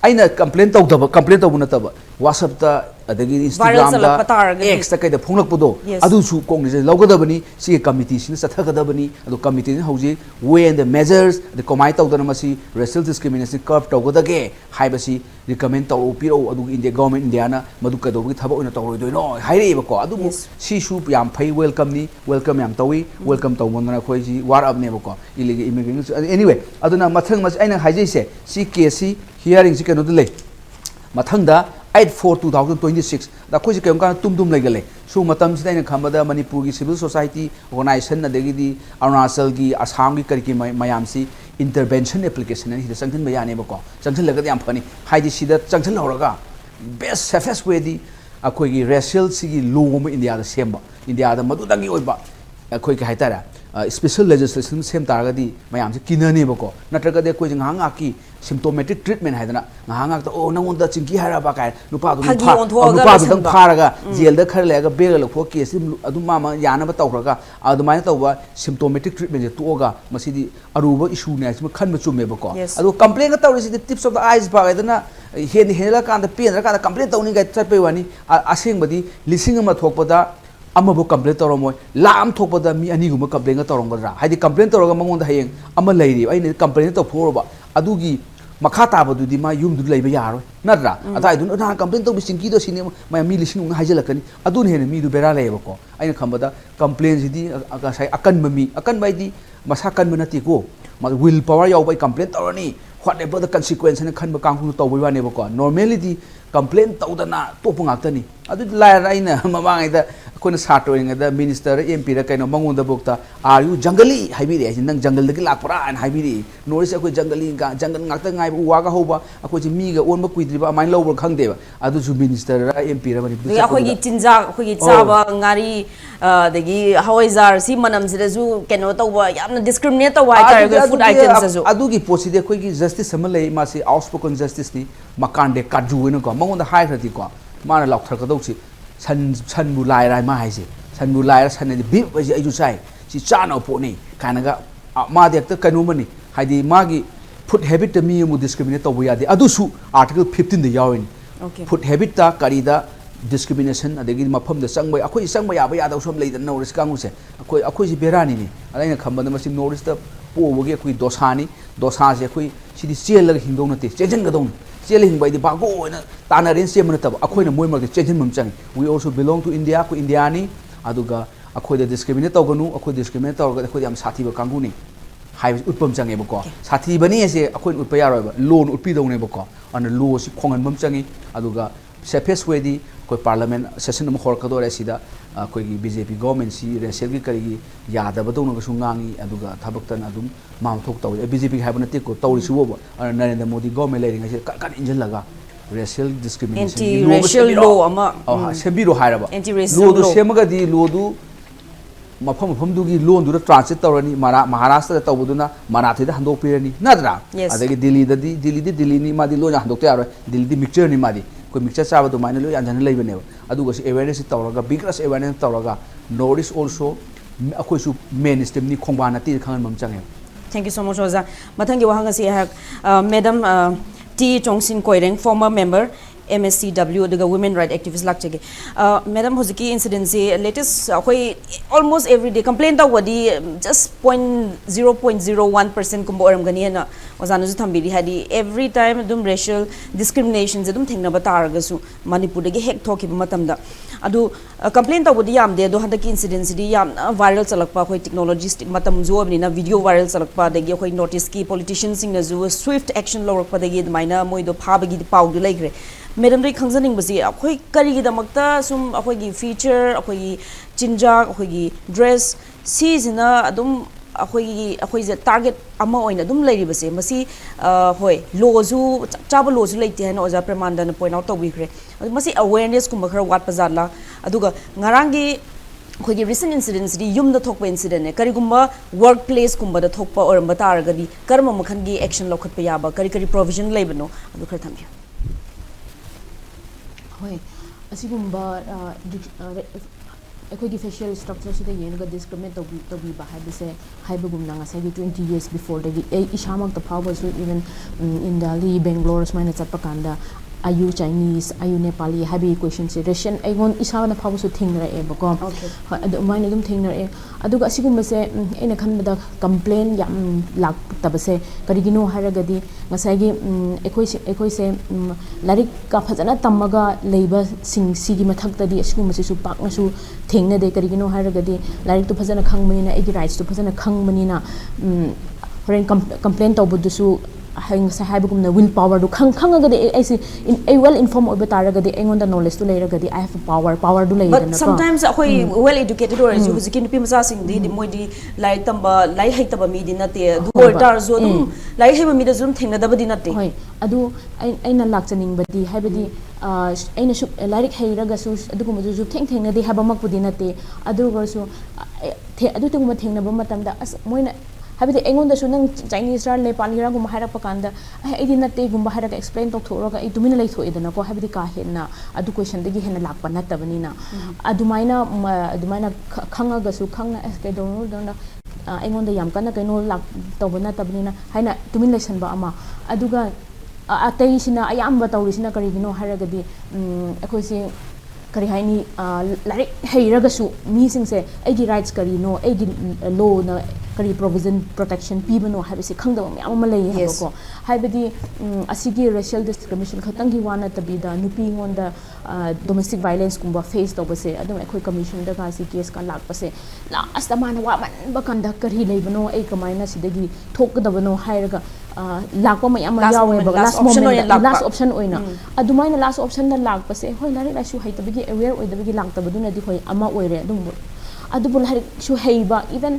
aina complaint tawbu nataba WhatsApp ta adagi Instagram da X ta kaida phonglak pudo adu su cognizance lawgadabani si committee sin sathagadabani adu committee ni hauji way and the measures the comai tawdana masi racial discrimination curb tawgadage haiba si recommend taw piro adu India government India na madu kadobi thaba una tawroi doino hairi ba ko adu si su yam phai welcome yam tawi welcome tawmona khoi ji war up ne ba ko illegal immigration anyway aduna mathang mas aina haijai se si case hearing si kano dile mathangda 8/4/2026 da khoi si kayong kana tum legale su matam si daina khambada Manipur gi civil society organization na degi di Arunachal gi Assam gi kariki mayam si intervention application ni sangthin bayane ba ko sangthin laga yam phani haidi sida sangthin horaga best safest way di akhoi gi racial si gi law ma India da semba India da madu dangi oiba akhoi ki haitara special legislation sem taragadi mayam si kinani ba ko natraga de koi jang ki symptomatic treatment haidana ngahangak to oh nangon da chingki hara ba kai nupa du dang pharaga jail da khar lega bega lokho case adu mama yana ba tawraga adu mai tawba symptomatic treatment je toga masidi aruba issue ne asma khan ba chume ba ko adu complaint ga tawri si tips of the eyes ba gaidana hela kan da pen ra kan complaint tawni ga chatpe wani aseng badi lising ma thokpada amabu complaint tawromoy lam thokpada mi ani guma complaint ga tawrongadra haidi complaint tawraga mangon da hayeng ama lairi ai complaint taw phoroba adugi makata badudi ma yum du leiba yaro natra atai du na complaint to bisinki do sine ma mi lising ng hajelakani adun hene mi du bera leiba ko aina khambada complaint sidi aka sai akan mami akan bai di masa kan manati ko ma will power yaw bai complaint torani whatever the consequence ne khan ba kang to bai wane ba ko normally di complaint tawdana to pungak ni adu lai raina mamang ida kona satwing da minister MP ra kaino mangun da bokta are you jangally haibiri ai nang jangal da lakpara an haibiri noise akoi jangali ga jangal ngakta ngai wa ga hoba akoi ji mi ga on ba kuidriba main lowber khangde ba adu ju minister ra MP ra bani
akoi gi chinja akoi gi chaba ngari dagi hawaijar si manam sida ju keno tawba yamna discriminate tawai tar food items ju
adu gi posi de akoi gi justice samalai ma si outspoken justice ni makande kaju ne ko mangun da hai khati ko mana lok thar ka dau san bu lai rai ma hai se san bu lai san ni bi ba ji ai ju sai si cha na po ni kana ga ma de ta kanu mani haidi ma gi food habit ta mi mu discriminate to ya de adu su article 15 da yawin food habit ta kari da discrimination adagi mafam da sangbai akoi sangbai ya ba ya da som lei da notice kangu se akoi si berani ni alaina khamba da masi notice da po bo ge akoi dosa se akoi si di chel la hingdong na te chejen ga dong cheling by the bago na tana rin se manata akoi na moi mar chejen mam chang we also belong to India ko Indiani aduga akoi da discriminate tawganu akoi discriminate tawga akoi am sathi ba kangu ni hai utpam change ba ko sathi bani se akoi utpa ya ro ba loan utpi dong ne ba ko an law si khongan mam changi aduga safest way di koi parliament session mo khor ka do re sida koi gi BJP government si racial gi kari gi yada ba dong na su ngangi aduga thabak tan adum mam thok taw BJP ha ba na te ko tawri su bo Narendra Modi government lai ringa se kan injil laga racial discrimination
anti racial law ama
sembiro hairaba
anti racial
law semaga di law du mafam du gi loan du da transit tawrani Maharashtra da tawbuduna Marathi da handok pirani nadra adagi Delhi ni ma di loan handok ta Delhi di mixture ni ma di ko mixture cha ba du maina lo yanjan lai bane aduga si awareness tawraga bigras awareness tawraga notice also akoi su mainstream ni khongba na ti khangan mam change.
Thank you so much, Oza. Mathangi wahanga si Madam T. Chongsin Koireng, former member, MSCW, the women right activist lakchege. Madam Hoziki incident se latest almost every day complaint da wadi just 0.01% kumbo aram gani na ozanu ju thambiri hadi every time dum racial discrimination dum thengna ba targa su Manipur de hek thoki matam da adu complaint da wadi yam de do handa ki incident di yam viral chalakpa khoi technology matam zo ni na video viral chalakpa de khoi notice ki politicians sing na zu swift action lawrak pa de maina moi do pha bagi pau de laigre Madam Ray Khangzaning basi akhoi kari gi damakta sum akhoi gi feature akhoi gi chinjak akhoi gi dress si zina adum ꯑꯩꯈꯣꯏꯁꯦ target ꯑꯃ ꯑꯣꯏꯅ ꯑꯗꯨꯝ ꯂꯩꯔꯤꯕꯁꯦ ꯃꯁꯤ ꯍꯣꯏ ꯂꯣꯁꯨ ꯆꯥꯕ ꯂꯣꯁꯨ ꯂꯩꯇꯦ ꯍꯥꯏꯅ ꯑꯣꯖꯥ ꯄ꯭ꯔꯦꯃꯥꯟꯗꯅ ꯄꯣꯏꯟ ꯑꯥꯎꯠ ꯇꯧꯕꯤꯈ꯭ꯔꯦ ꯑꯗꯨ ꯃꯁꯤ ꯑꯋꯦꯔꯅꯦꯁꯀꯨꯝꯕ ꯈꯔ ꯋꯥꯠꯄ ꯖꯥꯠꯂꯥ ꯑꯗꯨꯒ ꯉꯔꯥꯡꯒꯤ ꯑꯩꯈꯣꯏꯒꯤ ꯔꯤꯁꯦꯟ ꯏꯟꯁꯤꯗꯦꯟꯁꯤꯗꯤ ꯌꯨꯝꯗ ꯊꯣꯛꯄ ꯏꯟꯁꯤꯗꯦꯟꯅꯦ ꯀꯔꯤꯒꯨꯝꯕ ꯋꯔꯛ ꯄ꯭ꯂꯦꯁꯀꯨꯝꯕꯗ ꯊꯣꯛꯄ ꯑꯣꯏꯔꯝꯕ ꯇꯥꯔꯒꯗꯤ ꯀꯔꯝꯕ ꯃꯈꯜꯒꯤ ꯑꯦꯛꯁꯟ ꯂꯧꯈꯠꯄ ꯌꯥꯕ ꯀꯔꯤ ꯀꯔꯤ ꯄ꯭ꯔꯣꯕꯤꯖꯟ ꯂꯩꯕꯅꯣ ꯑꯗꯨ ꯈꯔ ꯊꯝꯕꯤꯌꯨ
ꯍꯣꯏ ꯑꯁꯤꯒꯨꯝꯕ ꯑꯩꯈꯣꯏꯒꯤ ꯐꯦꯁꯤꯌꯦꯜ ꯁ꯭ꯇ꯭ꯔꯛꯆꯔꯁꯤꯗ ꯌꯦꯡꯉꯒ ꯗꯤꯁꯀ꯭ꯔꯤꯃꯤꯅꯦꯠ ꯇꯧꯕꯤꯕ ꯍꯥꯏꯕꯁꯦ ꯍꯥꯏꯕꯒꯨꯝꯅ ꯉꯁꯥꯏꯒꯤ 20 years ꯕꯤꯐꯣꯔꯗꯒꯤ ꯑꯩ ꯏꯁꯥꯃꯛꯇ ꯐꯥꯎꯕꯁꯨ ꯏꯚꯟ ꯏꯟ ꯗꯦꯜꯂꯤ ꯕꯦꯡꯒ꯭ꯂꯣꯔ ꯁꯨꯃꯥꯏꯅ ꯆꯠꯄ ꯀꯥꯟꯗ ꯑꯌꯨ ꯆꯥꯏꯅꯤꯁ ꯑꯌꯨ ꯅꯦꯄꯥꯂꯤ ꯍꯥꯏꯕꯒꯤ ꯀ꯭ꯋꯦꯁꯟꯁꯦ ꯔꯦꯁꯟ ꯑꯩꯉꯣꯟ ꯏꯁꯥꯅ ꯐꯥꯎꯕꯁꯨ ꯊꯦꯡꯅꯔꯛꯑꯦꯕꯀꯣ ꯍꯣꯏ ꯑꯗꯨꯃꯥꯏꯅ ꯑꯗꯨꯝ ꯊꯦꯡꯅꯔꯛꯑꯦ ꯑꯗꯨꯒ ꯑꯁꯤꯒꯨꯝꯕꯁꯦ ꯑꯩꯅ ꯈꯟꯕꯗ ꯀꯝꯄ꯭ꯂꯦꯟ ꯌꯥꯝ ꯂꯥꯛꯇꯕꯁꯦ ꯀꯔꯤꯒꯤꯅꯣ ꯍꯥꯏꯔꯒꯗꯤ ꯉꯁꯥꯏꯒꯤ ꯑꯩꯈꯣꯏꯁꯦ ꯂꯥꯏꯔꯤꯛꯀ ꯐꯖꯅ ꯇꯝꯃꯒ ꯂꯩꯕꯁꯤꯡꯁꯤꯒꯤ ꯃꯊꯛꯇꯗꯤ ꯑꯁꯤꯒꯨꯝꯕꯁꯤꯁꯨ ꯄꯥꯛꯅꯁꯨ ꯊꯦꯡꯅꯗꯦ ꯀꯔꯤꯒꯤꯅꯣ ꯍꯥꯏꯔꯒꯗꯤ ꯂꯥꯏꯔꯤꯛꯇꯨ ꯐꯖꯅ ꯈꯪꯕꯅꯤ나 ꯑꯩꯒꯤ ꯔꯥꯏꯠꯁꯇꯨ ꯐꯖꯅ ꯈꯪꯕꯅꯤꯅ ꯍꯣꯔꯦꯟ ꯀꯝꯄ꯭ꯂꯦꯟ ꯇꯧꯕꯗꯨꯁꯨ ꯉꯁꯥꯏ ꯍꯥꯏꯕꯒꯨꯝꯅ ꯋꯤꯜ ꯄꯥꯋꯔꯗꯨ ꯈꯪꯉꯒꯗꯤ ꯑꯩꯁꯦ ꯑꯩ ꯋꯦꯜ ꯏꯟꯐꯣꯔꯝ ꯑꯣꯏꯕ ꯇꯥꯔꯒꯗꯤ ꯑꯩꯉꯣꯟꯗ ꯅꯣꯂꯦꯖꯇꯨ ꯂꯩꯔꯒꯗꯤ ꯑꯥꯏ ꯍꯦꯞ ꯄꯥꯋꯔꯗꯨ
But
ꯂꯩꯌꯦꯗꯅꯀꯣ
sometimes ꯑꯩꯈꯣꯏ well educated ꯑꯣꯏꯔꯁꯨ ꯍꯧꯖꯤꯛꯀꯤ ꯅꯨꯄꯤ ꯃꯆꯥꯁꯤꯡꯗꯤ ꯃꯣꯏꯗꯤ ꯂꯥꯏꯔꯤꯛ ꯇꯝꯕ ꯂꯥꯏꯔꯤꯛ ꯍꯩꯇꯕ ꯃꯤꯗꯤ ꯅꯠꯇꯦ ꯑꯗꯨ ꯑꯣꯏꯇꯥꯔꯁꯨ ꯑꯗꯨꯝ ꯂꯥꯏꯔꯤꯛ ꯍꯩꯕ ꯃꯤꯗꯁꯨ ꯑꯗꯨꯝ ꯊꯦꯡꯅꯗꯕꯗꯤ ꯅꯠꯇꯦ
ꯍꯣꯏ ꯑꯗꯨ ꯑꯩꯅ ꯂꯥꯛꯆꯅꯤꯡꯕꯗꯤ ꯍꯥꯏꯕꯗꯤ ꯑꯩꯅꯁꯨ ꯂꯥꯏꯔꯤꯛ ꯍꯩꯔꯒꯁꯨ ꯑꯗꯨꯒꯨꯝꯕꯗꯨꯁꯨ ꯊꯦꯡꯅꯗꯦ ꯍꯥꯏꯕꯃꯛꯄꯨꯗꯤ ꯅꯠꯇꯦ ꯑꯗꯨ ꯑꯣꯏꯔꯁꯨ ꯑꯗꯨꯒꯨꯝꯕ ꯊꯦꯡꯅꯕ ꯃꯇꯝꯗ ꯑꯁ ꯃꯣꯏꯅ ꯍꯥꯏꯕꯗꯤ ꯑꯩꯉꯣꯟꯗꯁꯨ ꯅꯪ ꯆꯥꯏꯅꯤꯁꯔ ꯅꯦꯄꯥꯂꯤꯔꯒꯨꯝꯕ ꯍꯥꯏꯔꯛꯄ ꯀꯥꯟꯗ ꯑꯩꯗꯤ ꯅꯠꯇꯦꯒꯨꯝꯕ ꯍꯥꯏꯔꯒ ꯑꯦꯛꯁꯄ꯭ꯂꯦꯟ ꯇꯧꯊꯣꯛꯑꯒ ꯑꯩ ꯇꯨꯃꯤꯟꯅ ꯂꯩꯊꯣꯛꯑꯦꯗꯅꯀꯣ ꯍꯥꯏꯕꯗꯤ ꯀꯥ ꯍꯦꯟꯅ ꯑꯗꯨ ꯀꯣꯏꯁꯟꯗꯒꯤ ꯍꯦꯟꯅ ꯂꯥꯛꯄ ꯅꯠꯇꯕꯅꯤꯅ ꯑꯗꯨꯃꯥꯏꯅ ꯈꯪꯉꯒꯁꯨ ꯈꯪꯅ ꯑꯩꯉꯣꯟꯗ ꯌꯥꯝ ꯀꯟꯅ ꯀꯩꯅꯣ ꯇꯧꯕ ꯅꯠꯇꯕꯅꯤꯅ ꯍꯥꯏꯅ ꯇꯨꯃꯤꯟ ꯂꯩꯁꯟꯕ ꯑꯃ ꯑꯗꯨꯒ ꯑꯇꯩꯁꯤꯅ ꯑꯌꯥꯝꯕ ꯇꯧꯔꯤꯁꯤꯅ ꯀꯔꯤꯒꯤꯅꯣ ꯍꯥꯏꯔꯒꯗꯤ ꯑꯩꯈꯣꯏꯁꯦ ꯀꯔꯤ ꯍꯥꯏꯅꯤ ꯂꯥꯏꯔꯤꯛ ꯍꯩꯔꯒꯁꯨ ꯃꯤꯁꯤꯡꯁꯦ ꯑꯩꯒꯤ ꯔꯥꯏꯠꯁ ꯀꯔꯤꯅೋ ꯑꯩꯒꯤ ꯂꯣꯅ ꯀꯔꯤ ꯄ꯭ꯔꯣꯇꯦꯛꯁꯟ ꯄꯤꯕꯅꯣ ꯍꯥꯏꯕꯁꯤ ꯈꯪꯗꯕ ꯃꯌꯥꯝ ꯑꯃ ꯂꯩ ꯍꯥꯏꯕꯀꯣ ꯍꯥꯏꯕꯗꯤ ꯑꯁꯤꯒꯤ ꯔꯦꯁꯤꯌꯦꯜ ꯗꯤꯁꯀ꯭ꯔꯤꯃꯤꯅꯦꯁꯟ ꯈꯛꯇꯪꯒꯤ ꯋꯥ ꯅꯠꯇꯕꯤꯗ ꯅꯨꯄꯤꯉꯣꯟꯗ ꯗꯣꯃꯦꯁꯇꯤꯛ ꯚꯥꯏꯂꯦꯟꯁꯀꯨꯝꯕ ꯐꯦꯁ ꯇꯧꯕꯁꯦ ꯑꯗꯨꯝ ꯑꯩꯈꯣꯏ ꯀꯃꯤꯁꯟꯗꯒꯁꯤ ꯀꯦꯁꯀ ꯂꯥꯛꯄꯁꯦ ꯂꯥꯁꯇ ꯃꯥꯅ ꯋꯥꯃꯟꯕ ꯀꯥꯟꯗ ꯀꯔꯤ ꯂꯩꯕꯅꯣ ꯑꯩ ꯀꯃꯥꯏꯅ ꯁꯤꯗꯒꯤ ꯊꯣꯛꯀꯗꯕꯅꯣ ꯍꯥꯏꯔꯒ ꯂꯥꯛꯄ ꯃꯌꯥꯝ ꯑꯃ ꯌꯥꯎꯋꯦꯕ ꯂꯥꯁ ꯑꯣꯞꯁꯟ ꯑꯣꯏꯅ ꯑꯗꯨꯃꯥꯏꯅ ꯂꯥꯁ ꯑꯣꯞꯁꯟꯗ ꯂꯥꯛꯄꯁꯦ ꯍꯣꯏ ꯂꯥꯏꯔꯤꯛ ꯂꯥꯏꯁꯨ ꯍꯩꯇꯕꯒꯤ ꯑꯦꯋꯦꯌꯔ ꯑꯣꯏꯗꯕꯒꯤ ꯂꯥꯛꯇꯕꯗꯨꯅꯗꯤ ꯍꯣꯏ ꯑꯃ ꯑꯣꯏꯔꯦ ꯑꯗꯨꯕꯨ ꯂꯥꯏꯔꯤꯛꯁꯨ ꯍꯩꯕ ꯏꯚꯟ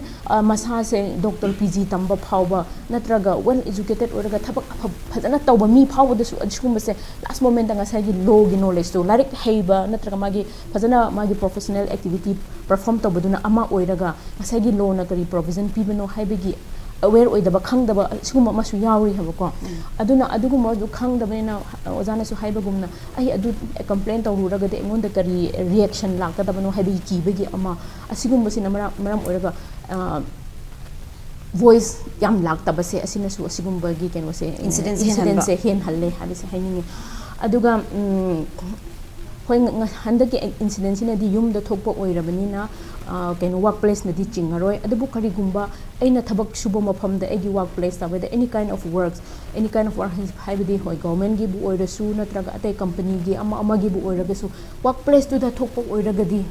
ꯃꯁꯥꯁꯦ ꯗꯣꯛꯇꯔ PG ꯇꯝꯕ ꯐꯥꯎꯕ ꯅꯠꯇ꯭ꯔꯒ ꯋꯦꯜ ꯏꯖꯨꯀꯦꯇꯦꯠ ꯑꯣꯏꯔꯒ ꯊꯕꯛ ꯐꯖꯅ ꯇꯧꯕ ꯃꯤ ꯐꯥꯎꯕꯗꯁꯨ ꯑꯁꯤꯒꯨꯝꯕꯁꯦ ꯂꯥꯁ ꯃꯣꯃꯦꯟꯇ ꯉꯁꯥꯏꯒꯤ ꯂꯣꯒꯤ ꯅꯣꯂꯦꯖꯇꯨ ꯂꯥꯏꯔꯤꯛ ꯍꯩꯕ ꯅꯠꯇ꯭ꯔꯒ ꯐꯖꯅ ꯃꯥꯒꯤ ꯄ꯭ꯔꯣꯐꯦꯁꯅꯦꯜ ꯑꯦꯛꯇꯤꯚꯤꯇꯤ ꯄꯔꯐꯣꯔꯝ ꯇꯧꯕꯗꯨꯅ ꯑꯃ ꯑꯣꯏꯔꯒ ꯉꯁꯥꯏꯒꯤ ꯂꯣꯅ ꯀꯔꯤ ꯄ꯭ꯔꯣꯚꯤꯖꯟ ꯄꯤꯕꯅꯣ ꯍꯥꯏꯕꯒꯤ ꯑꯋꯦꯔ ꯑꯣꯏꯗꯕ ꯈꯪꯗꯕ ꯑꯁꯤꯒꯨꯝꯕ ꯑꯃꯁꯨ ꯌꯥꯎꯔꯤ ꯍꯥꯏꯕꯀꯣ ꯑꯗꯨꯅ ꯑꯗꯨꯒꯨꯝꯕꯗꯨ ꯈꯪꯗꯕꯅꯤꯅ ꯑꯣꯖꯥꯅꯁꯨ ꯍꯥꯏꯕꯒꯨꯝꯅ ꯑꯩ ꯑꯗꯨ ꯀꯝꯄ꯭ꯂꯦꯟ ꯇꯧꯔꯨꯔꯒꯗꯤ ꯑꯩꯉꯣꯟꯗ ꯀꯔꯤ ꯔꯤꯌꯦꯛꯁꯟ ꯂꯥꯛꯀꯗꯕꯅꯣ ꯍꯥꯏꯕꯒꯤ ꯀꯤꯕꯒꯤ ꯑꯃ ꯑꯁꯤꯒꯨꯝꯕꯁꯤꯅ ꯃꯔꯝ ꯑꯣꯏꯔꯒ ꯚꯣꯏꯁ ꯌꯥꯝ ꯂꯥꯛꯇꯕꯁꯦ ꯑꯁꯤꯅꯁꯨ ꯑꯁꯤꯒꯨꯝꯕꯒꯤ ꯀꯩꯅꯣꯁꯦ ꯏꯟꯁꯤꯗꯦꯟꯁꯦ ꯍꯦꯟꯍꯜꯂꯦ ꯍꯥꯏꯕꯁꯦ ꯍꯥꯏꯅꯤꯡꯉꯤ ꯑꯗꯨꯒ ꯍꯣꯏ ꯍꯟꯗꯛꯀꯤ ꯏꯟꯁꯤꯗꯦꯟꯁꯤꯅꯗꯤ ꯌꯨꯝꯗ ꯊꯣꯛꯄ ꯑꯣꯏꯔꯕꯅꯤꯅ ꯀꯩꯅꯣ ꯋꯥꯔꯛ ꯄ꯭ꯂꯦꯁꯅꯗꯤ ꯆꯤꯡꯉꯔꯣꯏ ꯑꯗꯨꯕꯨ ꯀꯔꯤꯒꯨꯝꯕ ꯑꯩꯅ ꯊꯕꯛ ꯁꯨꯕ ꯃꯐꯝꯗ ꯑꯩꯒꯤ ꯋꯥꯔꯛ ꯄ꯭ꯂꯦꯁ ꯇꯧꯕꯗ ꯑꯦꯅꯤ ꯀꯥꯏꯟ ꯑꯣꯐ ꯋꯥꯔꯛ ꯍꯥꯏꯕꯗꯤ ꯍꯣꯏ ꯒꯚꯔꯟꯃꯦꯟꯠꯒꯤꯕꯨ ꯑꯣꯏꯔꯁꯨ ꯅꯠꯇ꯭ꯔꯒ ꯑꯇꯩ ꯀꯝꯄꯅꯤꯒꯤ ꯑꯃꯒꯤꯕꯨ ꯑꯣꯏꯔꯒꯁꯨ ꯋꯥꯔꯛ ꯄ꯭ꯂꯦꯁꯇꯨꯗ ꯊꯣꯛꯄ ꯑꯣꯏꯔꯒꯗꯤ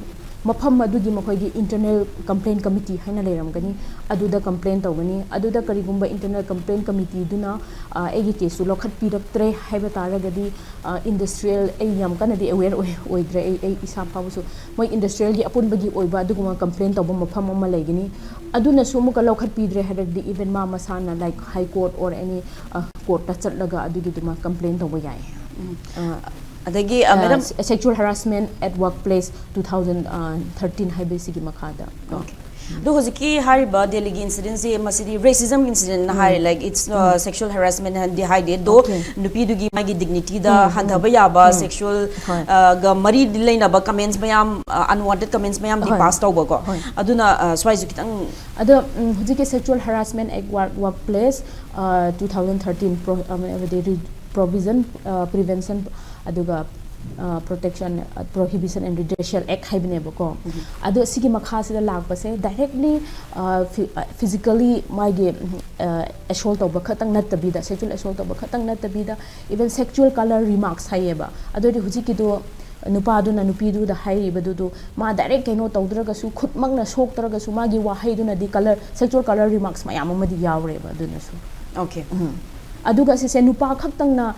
ꯃꯐꯝ ꯑꯗꯨꯒꯤ ꯃꯈꯣꯏꯒꯤ ꯏꯟꯇꯔꯅꯦꯜ ꯀꯝꯄ꯭ꯂꯦꯟ ꯀꯃꯤꯇꯤ ꯍꯥꯏꯅ ꯂꯩꯔꯝꯒꯅꯤ ꯑꯗꯨꯗ ꯀꯝꯄ꯭ꯂꯦꯟ ꯇꯧꯒꯅꯤ ꯑꯗꯨꯗ ꯀꯔꯤꯒꯨꯝꯕ ꯏꯟꯇꯔꯅꯦꯜ ꯀꯝꯄ꯭ꯂꯦꯟ ꯀꯃꯤꯇꯤꯗꯨꯅ ꯑꯩꯒꯤ ꯀꯦꯁꯇꯨ ꯂꯧꯈꯠꯄꯤꯔꯛꯇ꯭ꯔꯦ ꯍꯥꯏꯕ ꯇꯥꯔꯒꯗꯤ ꯏꯟꯗꯁꯇ꯭ꯔꯤꯌꯦꯜ ꯑꯩ ꯌꯥꯝ ꯀꯟꯅꯗꯤ ꯑꯦꯋꯦꯌꯔ ꯑꯣꯏꯗ꯭ꯔꯦ ꯑꯩ ꯏꯁꯥ ꯐꯥꯎꯕꯁꯨ ꯃꯣꯏ ꯏꯟꯗꯁꯇ꯭ꯔꯤꯌꯦꯜꯒꯤ ꯑꯄꯨꯟꯕꯒꯤ ꯑꯣꯏꯕ ꯑꯗꯨꯒꯨꯝꯕ ꯀꯝꯄ꯭ꯂꯦꯟ ꯇꯧꯕ ꯃꯐꯝ ꯑꯃ ꯂꯩꯒꯅꯤ ꯑꯗꯨꯅꯁꯨ ꯑꯃꯨꯛꯀ ꯂꯧꯈꯠꯄꯤꯗ꯭ꯔꯦ ꯍꯥꯏꯔꯒꯗꯤ ꯏꯚꯟ ꯃꯁꯥꯅ like high court or any ꯀꯣꯔꯠꯇ ꯆꯠꯂꯒ ꯑꯗꯨꯒꯤꯗꯨꯃ ꯀꯝꯄ꯭ꯂꯦꯟ ꯇꯧꯕ ꯌꯥꯏ
ꯑꯗꯒꯤ madam
sexual harassment at workplace 2013 ꯍꯥꯏꯕꯁꯤꯒꯤ ꯃꯈꯥꯗ
ꯑꯗꯣ ꯍꯧꯖꯤꯛꯀꯤ ꯍꯥꯏꯔꯤꯕ ꯗꯦꯜꯂꯤꯒꯤ ꯏꯟꯁꯤꯗꯦꯟꯁꯤ ꯃꯁꯤꯗꯤ ꯔꯦꯁꯤꯖꯝ ꯏꯟꯁꯤꯗꯦꯟ ꯍꯥꯏꯔꯦ ꯂꯥꯏꯛ ꯏꯠꯁ ꯁꯦꯛꯁꯨꯋꯦꯜ ꯍꯦꯔꯥꯁꯃꯦꯟ ꯍꯥꯏꯗꯤ ꯍꯥꯏꯗꯦ ꯑꯗꯣ ꯅꯨꯄꯤꯗꯨꯒꯤ ꯃꯥꯒꯤ ꯗꯤꯒꯅꯤꯇꯤꯗ ꯍꯟꯊꯕ ꯌꯥꯕ ꯁꯦꯛꯁꯨꯋꯦꯜ ꯒ ꯃꯔꯤ ꯂꯩꯅꯕ ꯀꯃꯦꯟꯁ ꯃꯌꯥꯝ ꯑꯟꯋꯥꯟꯇꯦꯗ ꯀꯃꯦꯟꯁ ꯃꯌꯥꯝꯗꯤ ꯄꯥꯁ ꯇꯧꯕꯀꯣ ꯑꯗꯨꯅ ꯁ꯭ꯋꯥꯏꯁꯨ ꯈꯤꯇꯪ
ꯑꯗꯣ ꯍꯧꯖꯤꯛꯀꯤ ꯁꯦꯛꯁꯨꯋꯦꯜ ꯍꯔꯥꯁꯃꯦꯟ ꯑꯦꯛ ꯋꯥꯔꯛ ꯄ꯭ꯂꯦꯁ 2013 ꯄ꯭ꯔꯣꯚꯤꯖꯟ ꯄ꯭ꯔꯤꯚꯦꯟꯁꯟ ꯑꯗꯨꯒ protection prohibition and redressal act haibnebako adu sigi makhasida lakpase directly physically magi assault oba khatang natabida sexual assault oba khatang natabida even sexual color remarks hayeba adodi hujikido nupaduna nupiduda haibadu ma direct kaino tawdragasu khutmakna soktragasu magi wahaiduna di color sexual color remarks mayam amadi yawreba adunasu
okay
aduga se se nupa khaktang na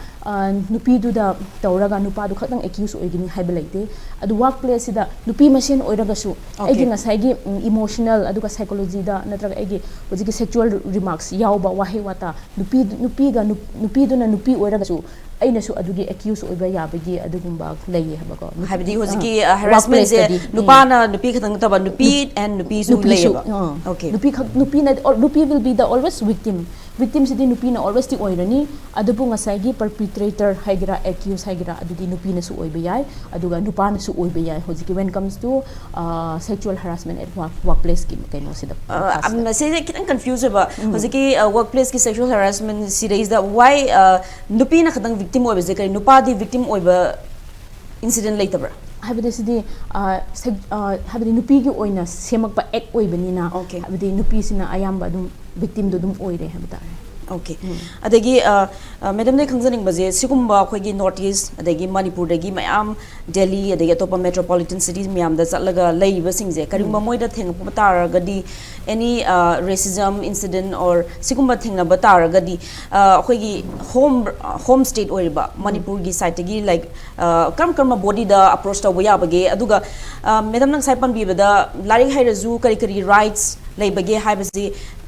nupi du da tawraga nupa du khaktang accuse oigini haiba leite adu workplace da nupi masen oiraga su egi ngasai gi emotional aduga psychology da natraga egi hojiki sexual remarks yauba wahi wata nupi du na nupi oiraga su aina su adugi accuse oiba yabagi adugumba leye habako
habdi hojiki harassment je nupa na nupi khatang taba nupi and nupi su leyeba okay
nupi will be the always victim sidi nupi na always ti oirani adubu ngasai gi perpetrator haigira accuse haigira adudi nupi na su oiba yai aduga nupa na su oiba yai hojiki when comes to sexual harassment at workplace ki kaino sida
am na se kitang confused ba hojiki workplace ki sexual harassment sida is that why nupi na khatang victim oiba je kai nupa di victim oiba incident later
habidi sidi habidi nupi gi oina semakpa act oibani na habidi nupi sina ayamba dum victim do dum oire habita
okay adagi madam ne khangjaning baje sigumba khoigi north east adagi manipur dagi mayam delhi adagi top metropolitan cities mayam da chatlaga leiba singje karimba moida thengpa taragadi any racism incident or sigumba thengna ba taragadi khoigi home state oiriba manipur gi site gi like kam body da approach to ya bage aduga madam nang saipan bi bada larik hairazu kari rights leibage haibasi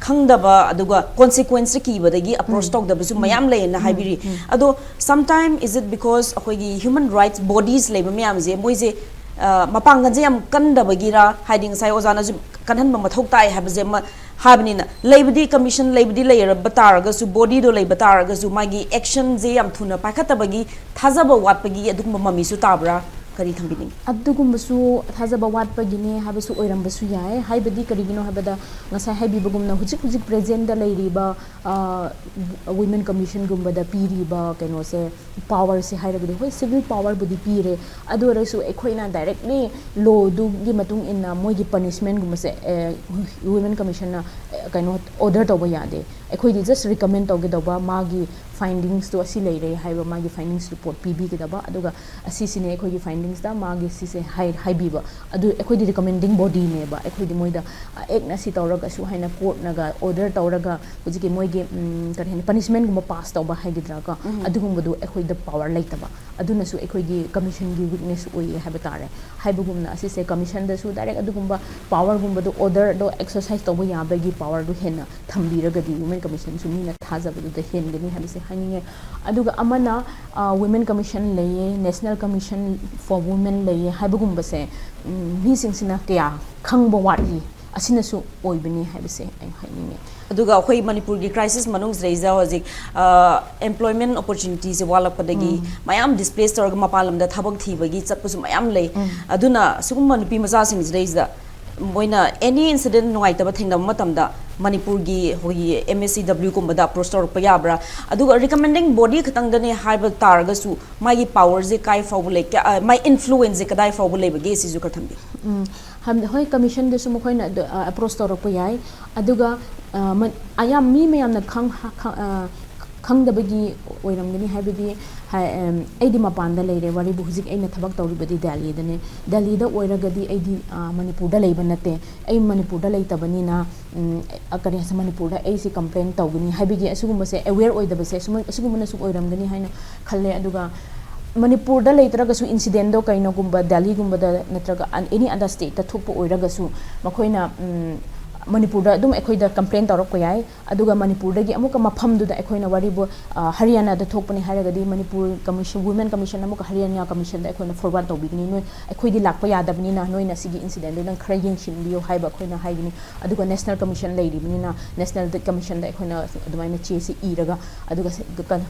khangdaba aduga consequence ki badagi approach talk da basu mayam lay na haibiri ado sometime is it because akoigi human rights bodies leiba mayam je moise mapanga je am kandabagi ra hiding sai ozana ju kanhan ma mathok tai habaje ma habni na leibadi commission leibadi layera bataraga su body do lei bataraga su magi action je am thuna pakhatabagi thajaba watpagi adugma mami su tabra kari thambini
adugumbasu thajaba watpagine habasu oirambasu yae haibadi karigino habada ngasai haibibagumna hujik present da leiriba women commission gumbada piriba kaino se power se hairagdi hoi civil power budi pire adorasu ekhoina directly law du gi matung inna moigi punishment gumase women commission na kaino order to yade ekhoi just recommend to gedoba magi findings to asi leire haiba magi findings report pb gedaba aduga asi sine ekhoi gi findings da magi si se haibiba adu ekhoi di recommending body ne ba ekhoi di moida ek na si tawraga su haina court naga order tawraga hujiki moigi karhen punishment gum pass tawba haigidra ka adugumbu ekhoi da power leitaba aduna su ekhoi gi commission gi weakness oi haiba tare haibugumna asi se commission da su direct adugumba power gumbu do order do exercise tawba yaba gi power do hena thambiraga di women commission su mina thajaba do hengani habise haninge aduga amana women commission leye national commission for women leye haibugumba se mi singsina kya khangba wari asina su oibani habise ai haninge
aduga khoi manipur gi crisis manung reiza hojik employment opportunities walakpadagi mayam displaced or mapalam da thabak thibagi chapsu mayam lei aduna sugum nupi macha sing reiza moina any incident noi taba thengna matamda manipur gi hoi mscw kumbada approach tor payabra aduga recommending body khatang dane haiba targa su mai power je kai fawbule my influence je kadai fawbule bage si ju kathambi
ham hoi commission de su mokhoi na approach tor payai aduga ayam mi mayam na khangdabagi oiramgani haibidi aidi mapanda leire wari bu hujik aina thabak tawribadi delhi dane delhi da oiragadi aidi manipur da leiba nate ai manipur da leitabani na akari sa manipur da ai si complaint tawgani haibigi asugumba se aware oidaba se asugumba na su oiramgani haina khalle aduga manipur da leitraga su incident do kaino gumba delhi gumba da natraga any other state ta thukpa oiraga su makoina manipur da dum ekhoi da complaint torok ko yai aduga manipur da gi amuka mafam du da ekhoi na wari bo haryana da thokpani haragadi manipur commission women commission amuka haryana commission da ekhoi na forward to bigni noi ekhoi di lakpa yadabni na noi na sigi incident du nang khara yengshin biyo haiba ekhoi na haigini aduga national commission leiri bini na national commission da ekhoi na adumai na che si iraga aduga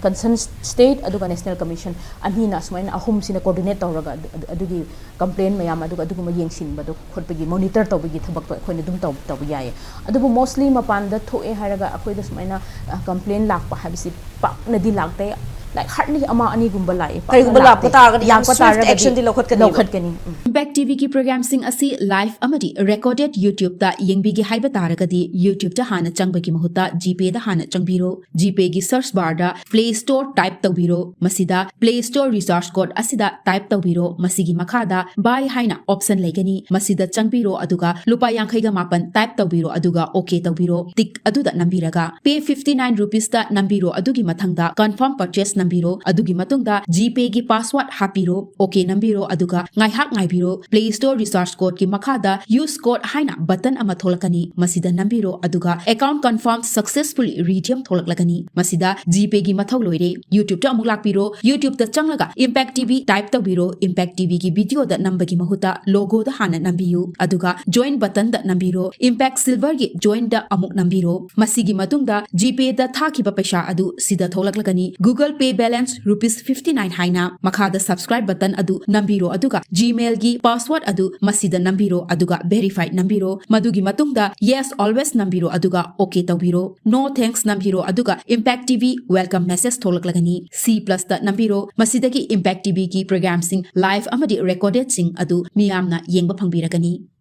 concerned state aduga national commission ani na sumai na ahum sina coordinate tawraga adugi complaint mayam aduga aduguma yengshin badu khotpagi monitor tawbagi thabak to ekhoi na dum taw yai adubu mostly mapan da thoe haraga akoi da sumaina complaint lakpa habisi pak nadi lakte like hardly ama ani gumba lai
Karigumba lakpa taragadi, yung swift action di
lokhatkani
Impact TV ki program sing asi live amadi recorded YouTube ta yengbi gi haiba taragadi YouTube ta hana changba ki mahuta GPay da hana changbiro GPay gi search bar da Play Store type tawbiro masida Play Store resource code asida type tawbiro masigi makhada buy haina option legani masida changbiro aduga lupa yankhai ga mapan type tawbiro aduga okay tawbiro tik aduda nambiraga pay 59 rupees ta nambiro adugi mathangda confirm purchase nambiro adugi matungda GPay gi password hapiro okay nambiro aduga ngai hak ngai biro Play Store resource code ki makhada use code haina button ama tholakani masida nambiro aduga account confirmed successfully redeem tholaklagani masida GPay gi mathau loire YouTube ta amuk lakpiro YouTube ta changlaga Impact TV type tawbiro Impact TV ki video da number ki mahuta logo da hana nambiyu aduga join button da nambiro Impact Silver gi join da amuk nambiro masigi matungda GPay da thakiba paisa adu sida tholaklagani Google Pay balance rupees 59 haina makhada subscribe button adu nambiro aduga Gmail gi password adu masida nambiro aduga verified nambiro madugi matungda yes always nambiro aduga okay tawbiro no thanks nambiro aduga Impact TV welcome message tholaklagani C+ da nambiro masidagi Impact TV ki program sing live amadi recorded sing adu miyamna yengba phangbiragani